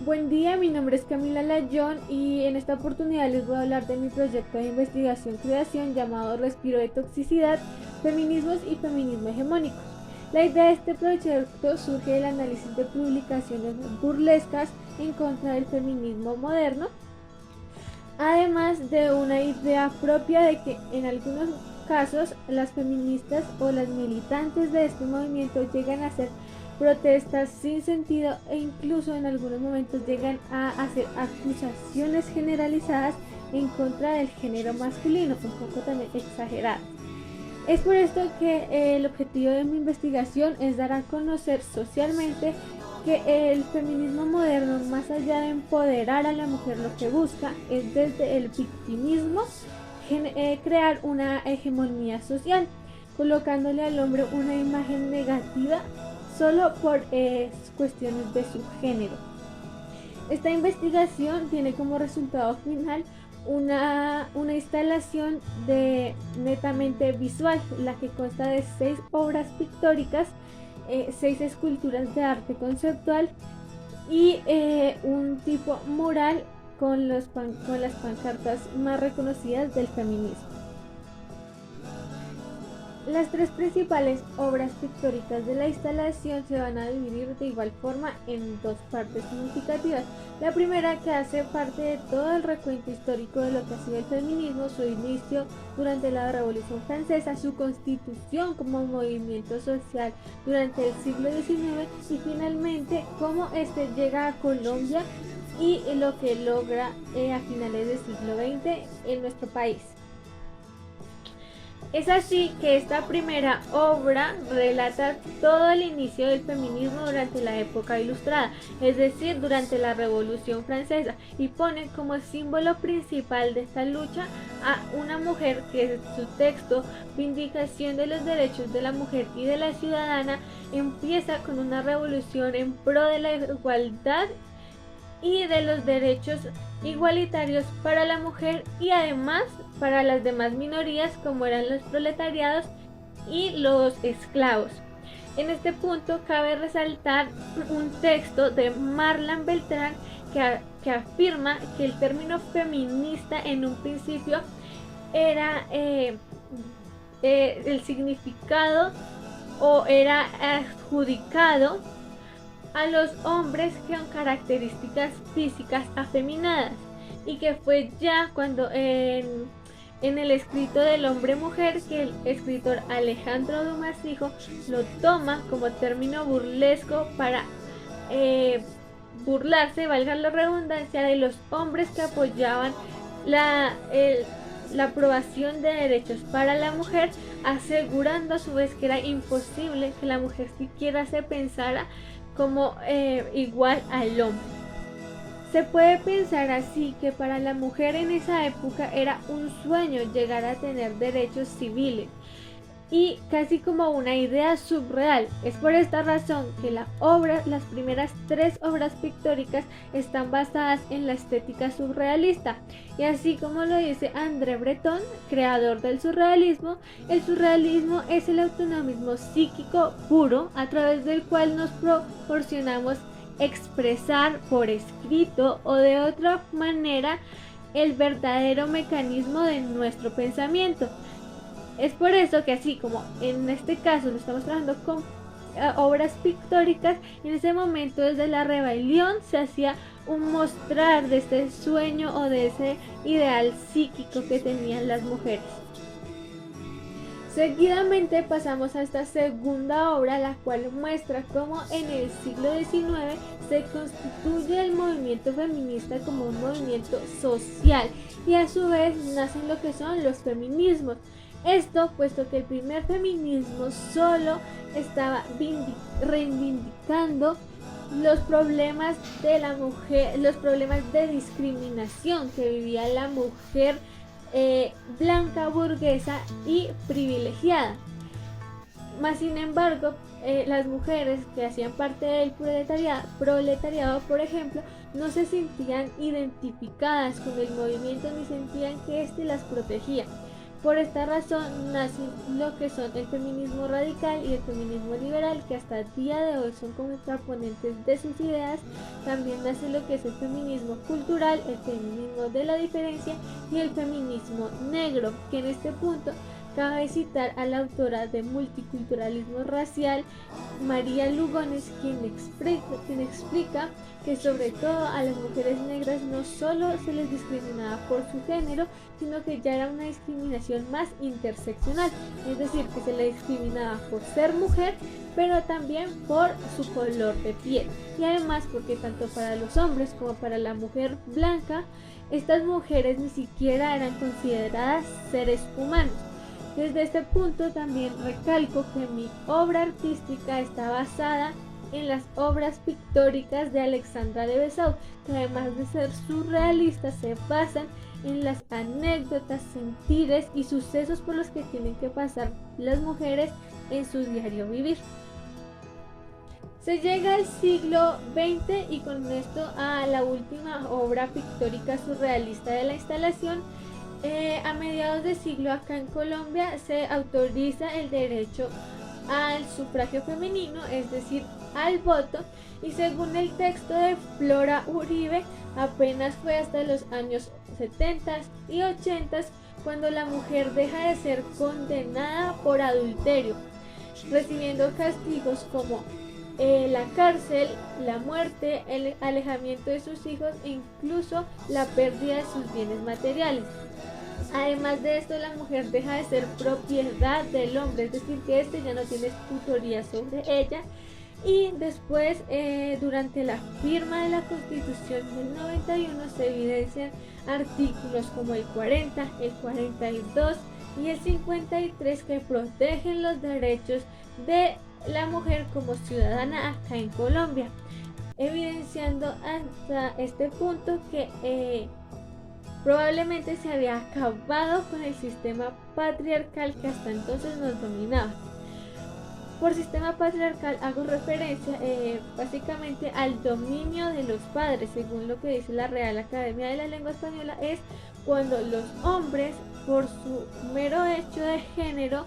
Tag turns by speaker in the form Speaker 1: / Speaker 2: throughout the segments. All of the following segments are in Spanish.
Speaker 1: Buen día, mi nombre es Camila Layón y en esta oportunidad les voy a hablar de mi proyecto de investigación-creación llamado Respiro de Toxicidad, Feminismos y Feminismo Hegemónico. La idea de este proyecto surge del análisis de publicaciones burlescas en contra del feminismo moderno, además de una idea propia de que en algunos casos las feministas o las militantes de este movimiento llegan a hacer protestas sin sentido e incluso en algunos momentos llegan a hacer acusaciones generalizadas en contra del género masculino, un poco también exageradas. Es por esto que el objetivo de mi investigación es dar a conocer socialmente que el feminismo moderno, más allá de empoderar a la mujer, lo que busca es desde el victimismo crear una hegemonía social, colocándole al hombre una imagen negativa solo por cuestiones de su género. Esta investigación tiene como resultado final una instalación netamente visual, la que consta de 6 obras pictóricas, 6 esculturas de arte conceptual y un tipo mural con las pancartas más reconocidas del feminismo. Las 3 principales obras pictóricas de la instalación se van a dividir de igual forma en 2 partes significativas. La primera, que hace parte de todo el recuento histórico de lo que ha sido el feminismo, su inicio durante la Revolución Francesa, su constitución como movimiento social durante el siglo XIX y finalmente cómo este llega a Colombia y lo que logra a finales del siglo XX en nuestro país. Es así que esta primera obra relata todo el inicio del feminismo durante la época ilustrada, es decir, durante la Revolución Francesa, y pone como símbolo principal de esta lucha a una mujer que en su texto Vindicación de los derechos de la mujer y de la ciudadana empieza con una revolución en pro de la igualdad y de los derechos igualitarios para la mujer y además para las demás minorías como eran los proletariados y los esclavos. En este punto cabe resaltar un texto de Marlan Beltrán que afirma que el término feminista en un principio era el significado o era adjudicado a los hombres con características físicas afeminadas y que fue ya cuando en el escrito del hombre-mujer que el escritor Alejandro Dumas Hijo lo toma como término burlesco para burlarse, valga la redundancia, de los hombres que apoyaban la aprobación de derechos para la mujer, asegurando a su vez que era imposible que la mujer siquiera se pensara como igual al hombre. Se puede pensar así que para la mujer en esa época era un sueño llegar a tener derechos civiles y casi como una idea subreal. Es por esta razón que las primeras 3 obras pictóricas están basadas en la estética surrealista. Y así como lo dice André Breton, creador del surrealismo, el surrealismo es el autonomismo psíquico puro a través del cual nos proporcionamos expresar por escrito o de otra manera el verdadero mecanismo de nuestro pensamiento. Es por eso que así como en este caso lo estamos trabajando con obras pictóricas, en ese momento desde la rebelión se hacía un mostrar de este sueño o de ese ideal psíquico que tenían las mujeres. Seguidamente pasamos a esta segunda obra, la cual muestra cómo en el siglo XIX se constituye el movimiento feminista como un movimiento social y a su vez nacen lo que son los feminismos. Esto puesto que el primer feminismo solo estaba reivindicando los problemas de la mujer, los problemas de discriminación que vivía la mujer blanca, burguesa y privilegiada. Más sin embargo, las mujeres que hacían parte del proletariado, por ejemplo, no se sentían identificadas con el movimiento ni sentían que éste las protegía. Por esta razón nacen lo que son el feminismo radical y el feminismo liberal, que hasta el día de hoy son contraponentes de sus ideas. También nace lo que es el feminismo cultural, el feminismo de la diferencia y el feminismo negro, que en este punto cabe citar a la autora de Multiculturalismo Racial, María Lugones, quien explica que sobre todo a las mujeres negras no solo se les discriminaba por su género, sino que ya era una discriminación más interseccional, es decir, que se le discriminaba por ser mujer, pero también por su color de piel. Y además porque tanto para los hombres como para la mujer blanca, estas mujeres ni siquiera eran consideradas seres humanos. Desde este punto también recalco que mi obra artística está basada en las obras pictóricas de Alexandra de Besau, que además de ser surrealistas se basan en las anécdotas, sentires y sucesos por los que tienen que pasar las mujeres en su diario vivir. Se llega al siglo XX y con esto a la última obra pictórica surrealista de la instalación. A mediados de siglo acá en Colombia se autoriza el derecho al sufragio femenino, es decir, al voto, y según el texto de Flora Uribe, apenas fue hasta los años 70 y 80 cuando la mujer deja de ser condenada por adulterio, recibiendo castigos como la cárcel, la muerte, el alejamiento de sus hijos e incluso la pérdida de sus bienes materiales. Además de esto, la mujer deja de ser propiedad del hombre, es decir, que este ya no tiene tutoría sobre ella. Y después, durante la firma de la Constitución del 91, se evidencian artículos como el 40, el 42 y el 53 que protegen los derechos de la mujer como ciudadana acá en Colombia, evidenciando hasta este punto que probablemente se había acabado con el sistema patriarcal que hasta entonces nos dominaba. Por sistema patriarcal hago referencia básicamente al dominio de los padres, según lo que dice la Real Academia de la Lengua Española, es cuando los hombres, por su mero hecho de género,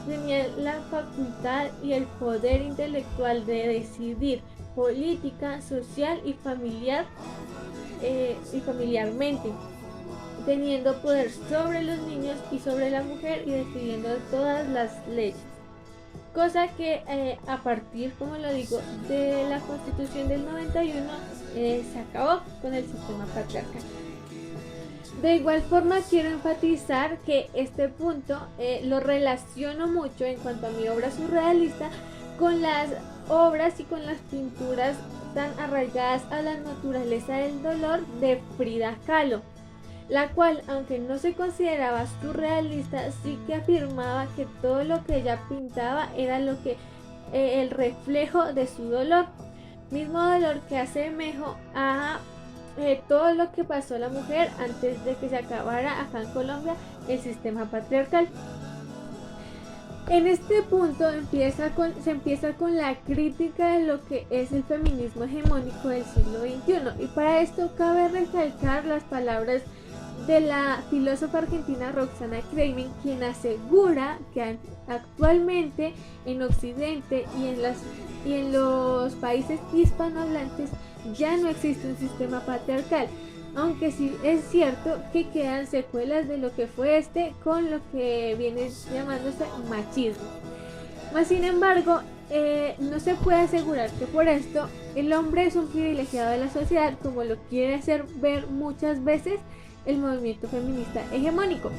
Speaker 1: tenían la facultad y el poder intelectual de decidir política, social y familiarmente, teniendo poder sobre los niños y sobre la mujer y decidiendo todas las leyes. Cosa que a partir, como lo digo, de la Constitución del 91 se acabó con el sistema patriarcal. De igual forma quiero enfatizar que este punto lo relaciono mucho en cuanto a mi obra surrealista con las obras y con las pinturas tan arraigadas a la naturaleza del dolor de Frida Kahlo, la cual, aunque no se consideraba surrealista, sí que afirmaba que todo lo que ella pintaba era lo que el reflejo de su dolor, mismo dolor que asemejo a todo lo que pasó a la mujer antes de que se acabara acá en Colombia el sistema patriarcal. En este punto se empieza con la crítica de lo que es el feminismo hegemónico del siglo XXI, y para esto cabe recalcar las palabras de la filósofa argentina Roxana Kramer, quien asegura que actualmente en Occidente y en los países hispanohablantes ya no existe un sistema patriarcal, aunque sí es cierto que quedan secuelas de lo que fue con lo que viene llamándose machismo. Mas sin embargo, no se puede asegurar que por esto el hombre es un privilegiado de la sociedad, como lo quiere hacer ver muchas veces el movimiento feminista hegemónico.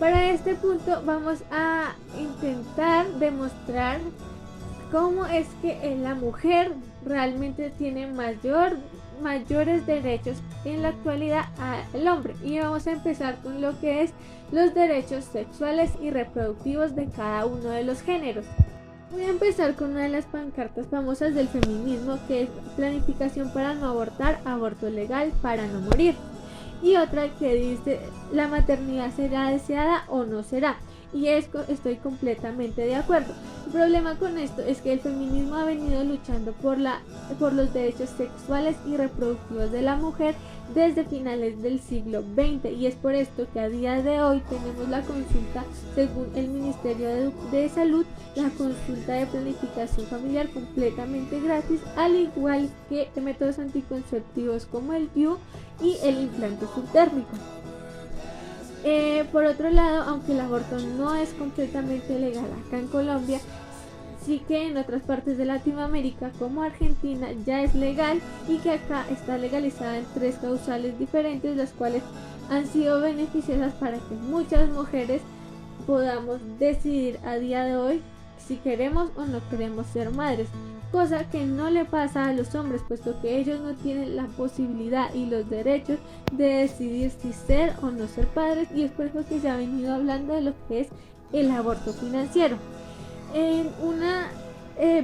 Speaker 1: Para este punto vamos a intentar demostrar cómo es que la mujer realmente tiene mayores derechos en la actualidad al hombre, y vamos a empezar con lo que es los derechos sexuales y reproductivos de cada uno de los géneros. Voy a empezar con una de las pancartas famosas del feminismo, que es planificación para no abortar, aborto legal para no morir, y otra que dice la maternidad será deseada o no será. y estoy completamente de acuerdo. El problema con esto es que el feminismo ha venido luchando por los derechos sexuales y reproductivos de la mujer desde finales del siglo XX, y es por esto que a día de hoy tenemos la consulta, según el Ministerio de Salud, la consulta de planificación familiar completamente gratis, al igual que métodos anticonceptivos como el DIU y el implante subdérmico. Por otro lado, aunque el aborto no es completamente legal acá en Colombia, sí que en otras partes de Latinoamérica como Argentina ya es legal, y que acá está legalizada en 3 causales diferentes, las cuales han sido beneficiosas para que muchas mujeres podamos decidir a día de hoy si queremos o no queremos ser madres, cosa que no le pasa a los hombres, puesto que ellos no tienen la posibilidad y los derechos de decidir si ser o no ser padres, y es por eso que se ha venido hablando de lo que es el aborto financiero. En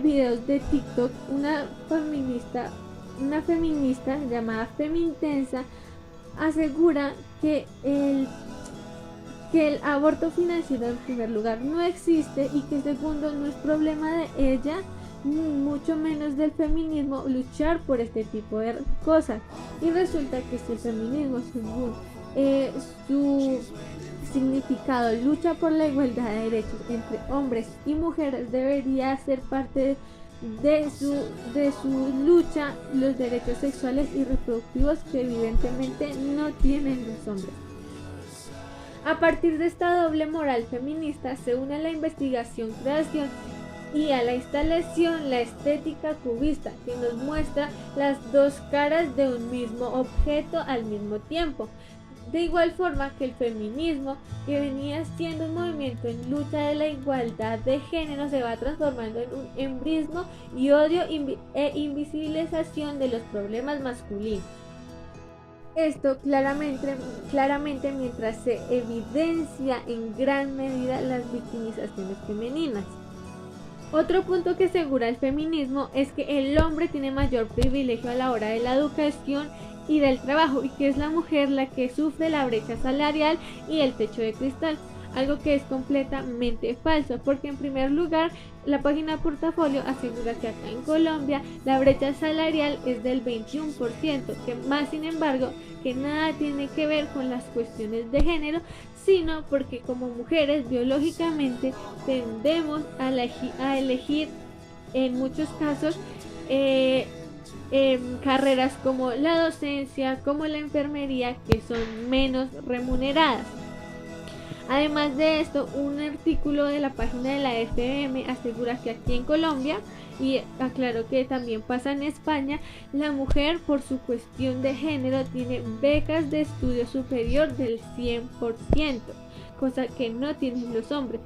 Speaker 1: videos de TikTok, una feminista llamada Femintensa asegura que el aborto financiero en primer lugar no existe, y que segundo no es problema de ella, mucho menos del feminismo, luchar por este tipo de cosas. Y resulta que si el feminismo, según su significado, lucha por la igualdad de derechos entre hombres y mujeres, debería ser parte de su lucha los derechos sexuales y reproductivos, que evidentemente no tienen los hombres. A partir de esta doble moral feminista se une a la investigación, creación y a la instalación la estética cubista, que nos muestra las dos caras de un mismo objeto al mismo tiempo. De igual forma que el feminismo, que venía siendo un movimiento en lucha de la igualdad de género, se va transformando en un embrismo y odio e invisibilización de los problemas masculinos. Esto claramente mientras se evidencia en gran medida las victimizaciones femeninas. Otro punto que asegura el feminismo es que el hombre tiene mayor privilegio a la hora de la educación y del trabajo, y que es la mujer la que sufre la brecha salarial y el techo de cristal, algo que es completamente falso, porque en primer lugar la página Portafolio asegura que acá en Colombia la brecha salarial es del 21%, que más sin embargo que nada tiene que ver con las cuestiones de género, sino porque como mujeres biológicamente tendemos a elegir en muchos casos carreras como la docencia, como la enfermería, que son menos remuneradas. Además de esto, un artículo de la página de la FM asegura que aquí en Colombia, y aclaro que también pasa en España, la mujer por su cuestión de género tiene becas de estudio superior del 100%, cosa que no tienen los hombres.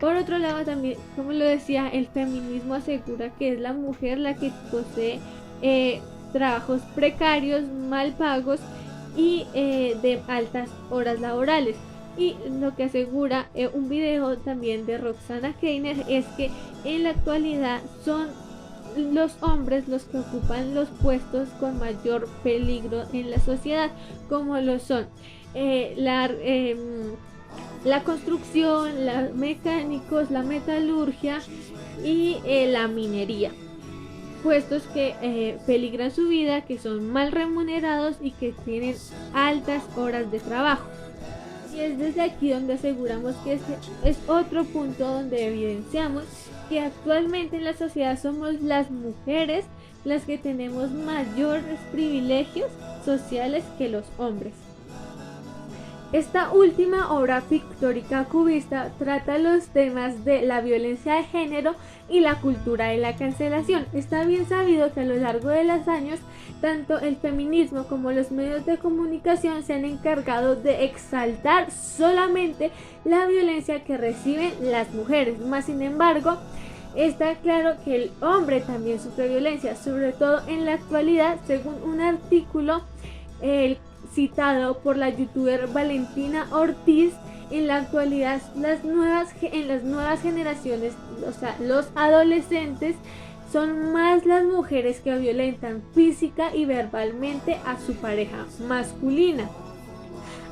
Speaker 1: Por otro lado, también, como lo decía, el feminismo asegura que es la mujer la que posee trabajos precarios, mal pagos y de altas horas laborales. Y lo que asegura un video también de Roxana Keiner es que en la actualidad son los hombres los que ocupan los puestos con mayor peligro en la sociedad, como lo son la construcción, los mecánicos, la metalurgia y la minería, puestos que peligran su vida, que son mal remunerados y que tienen altas horas de trabajo. Y es desde aquí donde aseguramos que este es otro punto donde evidenciamos que actualmente en la sociedad somos las mujeres las que tenemos mayores privilegios sociales que los hombres. Esta última obra pictórica cubista trata los temas de la violencia de género y la cultura de la cancelación. Está bien sabido que a lo largo de los años, tanto el feminismo como los medios de comunicación se han encargado de exaltar solamente la violencia que reciben las mujeres. Más sin embargo, está claro que el hombre también sufre violencia, sobre todo en la actualidad, según un artículo citado por la youtuber Valentina Ortiz. En la actualidad en las nuevas generaciones, o sea, los adolescentes, son más las mujeres que violentan física y verbalmente a su pareja masculina.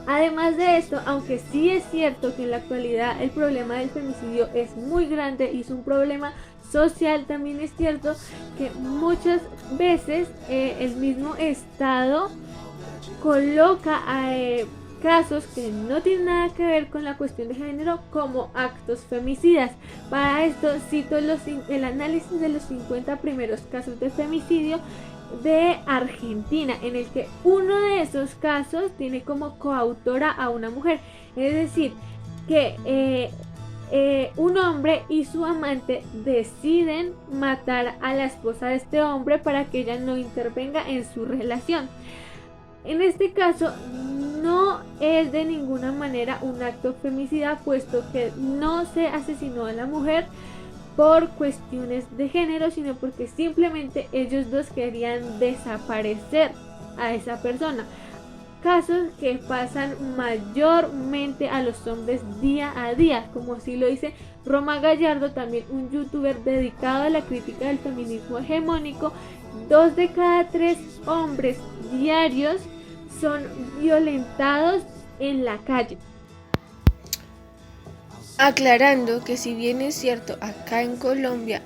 Speaker 1: Además de esto, aunque sí es cierto que en la actualidad el problema del femicidio es muy grande y es un problema social, también es cierto que muchas veces el mismo Estado coloca casos que no tienen nada que ver con la cuestión de género como actos femicidas. Para esto cito el análisis de los 50 primeros casos de femicidio de Argentina, en el que uno de esos casos tiene como coautora a una mujer. Es decir, que un hombre y su amante deciden matar a la esposa de este hombre para que ella no intervenga en su relación. En este caso no es de ninguna manera un acto femicida, puesto que no se asesinó a la mujer por cuestiones de género, sino porque simplemente ellos dos querían desaparecer a esa persona. Casos que pasan mayormente a los hombres día a día, como así lo dice Roma Gallardo, también un youtuber dedicado a la crítica del feminismo hegemónico. 2 de cada 3 hombres diarios son violentados en la calle.
Speaker 2: Aclarando que si bien es cierto acá en Colombia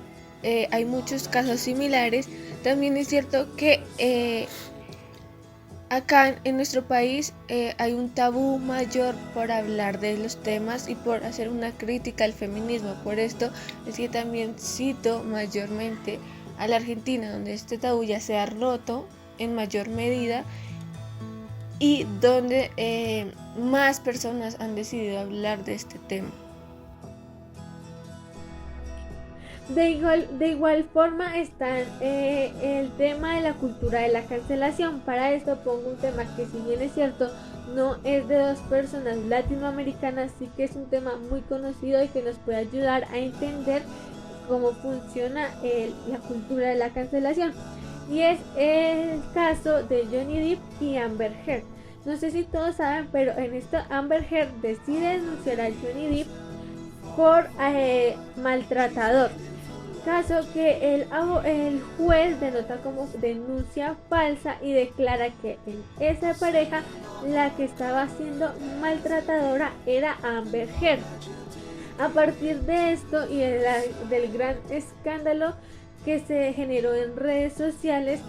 Speaker 2: hay muchos casos similares, también es cierto que acá en nuestro país hay un tabú mayor por hablar de los temas y por hacer una crítica al feminismo. Por esto es que también cito mayormente a la Argentina, donde este tabú ya se ha roto en mayor medida y donde más personas han decidido hablar de este tema.
Speaker 1: De igual forma está el tema de la cultura de la cancelación. Para esto pongo un tema que, si bien es cierto, no es de 2 personas latinoamericanas, sí que es un tema muy conocido y que nos puede ayudar a entender cómo funciona la cultura de la cancelación. Y es el caso de Johnny Depp y Amber Heard. No sé si todos saben, pero en esto Amber Heard decide denunciar a Johnny Depp por maltratador. Caso que el juez denota como denuncia falsa y declara que en esa pareja la que estaba siendo maltratadora era Amber Heard. A partir de esto y del gran escándalo que se generó en redes sociales,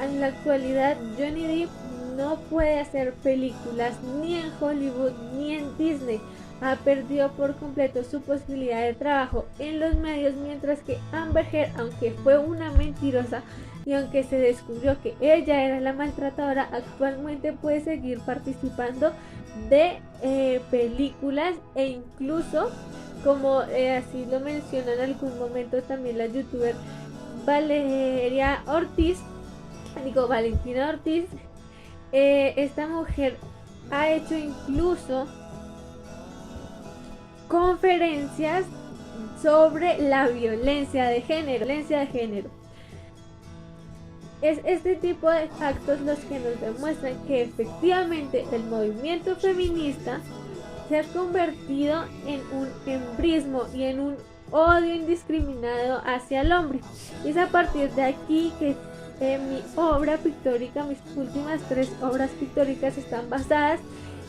Speaker 1: en la actualidad Johnny Depp no puede hacer películas ni en Hollywood ni en Disney. Ha perdido por completo su posibilidad de trabajo en los medios, mientras que Amber Heard, aunque fue una mentirosa y aunque se descubrió que ella era la maltratadora, actualmente puede seguir participando de películas e incluso, como así lo menciona en algún momento también la youtuber Valentina Ortiz, esta mujer ha hecho incluso conferencias sobre la violencia de género. Es este tipo de actos los que nos demuestran que efectivamente el movimiento feminista se ha convertido en un embrismo y en un odio indiscriminado hacia el hombre. Y es a partir de aquí que mi obra pictórica, mis últimas 3 obras pictóricas están basadas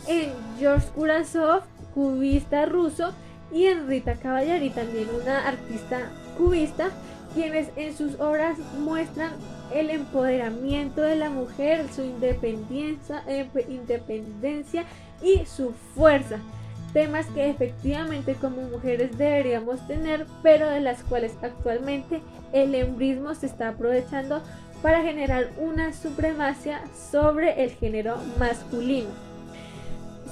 Speaker 1: en George Kurasov, cubista ruso, y en Rita Cavallari, también una artista cubista, quienes en sus obras muestran el empoderamiento de la mujer, su independencia y su fuerza. Temas que efectivamente como mujeres deberíamos tener, pero de las cuales actualmente el embrismo se está aprovechando para generar una supremacía sobre el género masculino.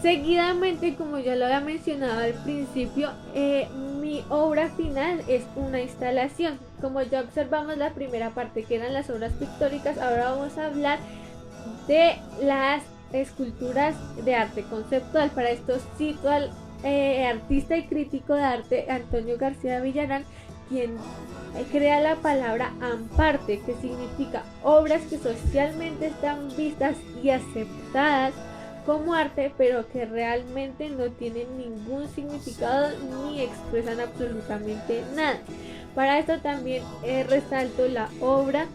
Speaker 1: Seguidamente, como ya lo había mencionado al principio, mi obra final es una instalación. Como ya observamos la primera parte, que eran las obras pictóricas, ahora vamos a hablar de las esculturas de arte conceptual. Para esto cito al artista y crítico de arte Antonio García Villarán, quien crea la palabra amparte, que significa obras que socialmente están vistas y aceptadas como arte, pero que realmente no tienen ningún significado ni expresan absolutamente nada. Para esto también resalto la obra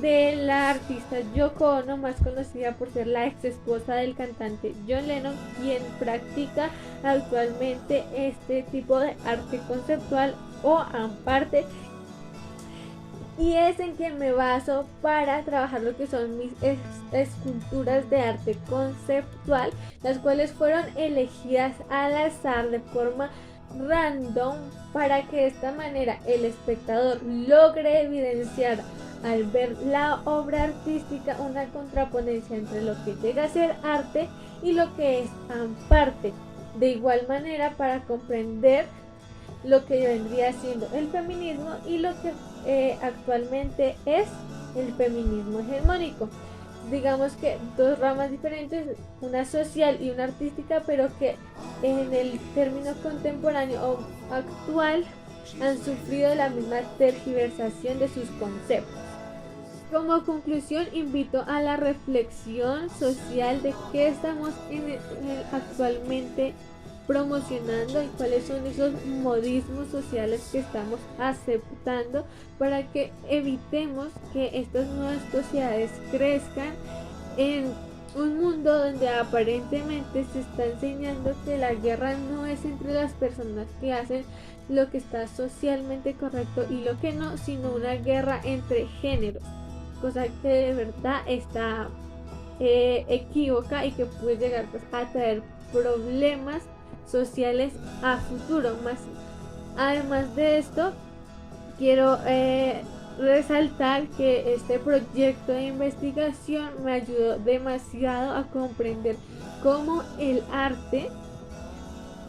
Speaker 1: de la artista Yoko Ono, más conocida por ser la ex esposa del cantante John Lennon, quien practica actualmente este tipo de arte conceptual o amparte, y es en que me baso para trabajar lo que son mis esculturas de arte conceptual, las cuales fueron elegidas al azar de forma random para que de esta manera el espectador logre evidenciar al ver la obra artística una contraponencia entre lo que llega a ser arte y lo que es amparte. De igual manera, para comprender lo que vendría siendo el feminismo y lo que actualmente es el feminismo hegemónico. Digamos que dos ramas diferentes, una social y una artística, pero que en el término contemporáneo o actual han sufrido la misma tergiversación de sus conceptos. Como conclusión, invito a la reflexión social de qué estamos actualmente promocionando y cuáles son esos modismos sociales que estamos aceptando para que evitemos que estas nuevas sociedades crezcan en un mundo donde aparentemente se está enseñando que la guerra no es entre las personas que hacen lo que está socialmente correcto y lo que no, sino una guerra entre géneros, cosa que de verdad está equívoca y que puede llegar pues, a traer problemas sociales a futuro. Más además de esto, quiero resaltar que este proyecto de investigación me ayudó demasiado a comprender cómo el arte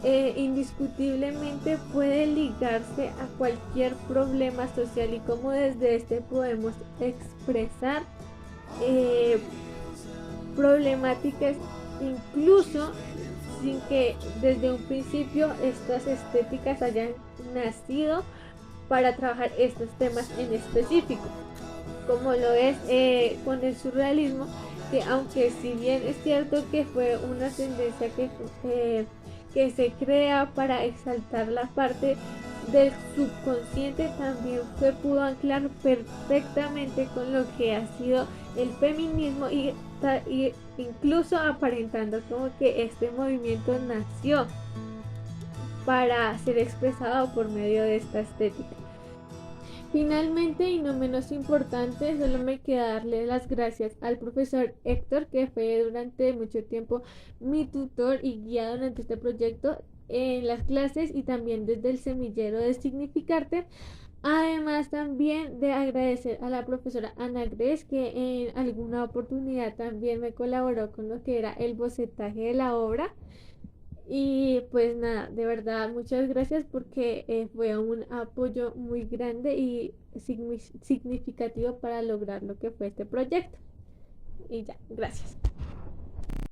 Speaker 1: indiscutiblemente puede ligarse a cualquier problema social y cómo desde este podemos expresar problemáticas incluso sin que desde un principio estas estéticas hayan nacido para trabajar estos temas en específico, como lo es con el surrealismo, que aunque si bien es cierto que fue una tendencia que se crea para exaltar la parte del subconsciente, también se pudo anclar perfectamente con lo que ha sido el feminismo y incluso aparentando como que este movimiento nació para ser expresado por medio de esta estética. Finalmente, y no menos importante, solo me queda darle las gracias al profesor Héctor, que fue durante mucho tiempo mi tutor y guía durante este proyecto en las clases y también desde el semillero de Significarte. Además también de agradecer a la profesora Ana Gres, que en alguna oportunidad también me colaboró con lo que era el bocetaje de la obra. Y pues nada, de verdad muchas gracias porque fue un apoyo muy grande y significativo para lograr lo que fue este proyecto. Y ya, gracias.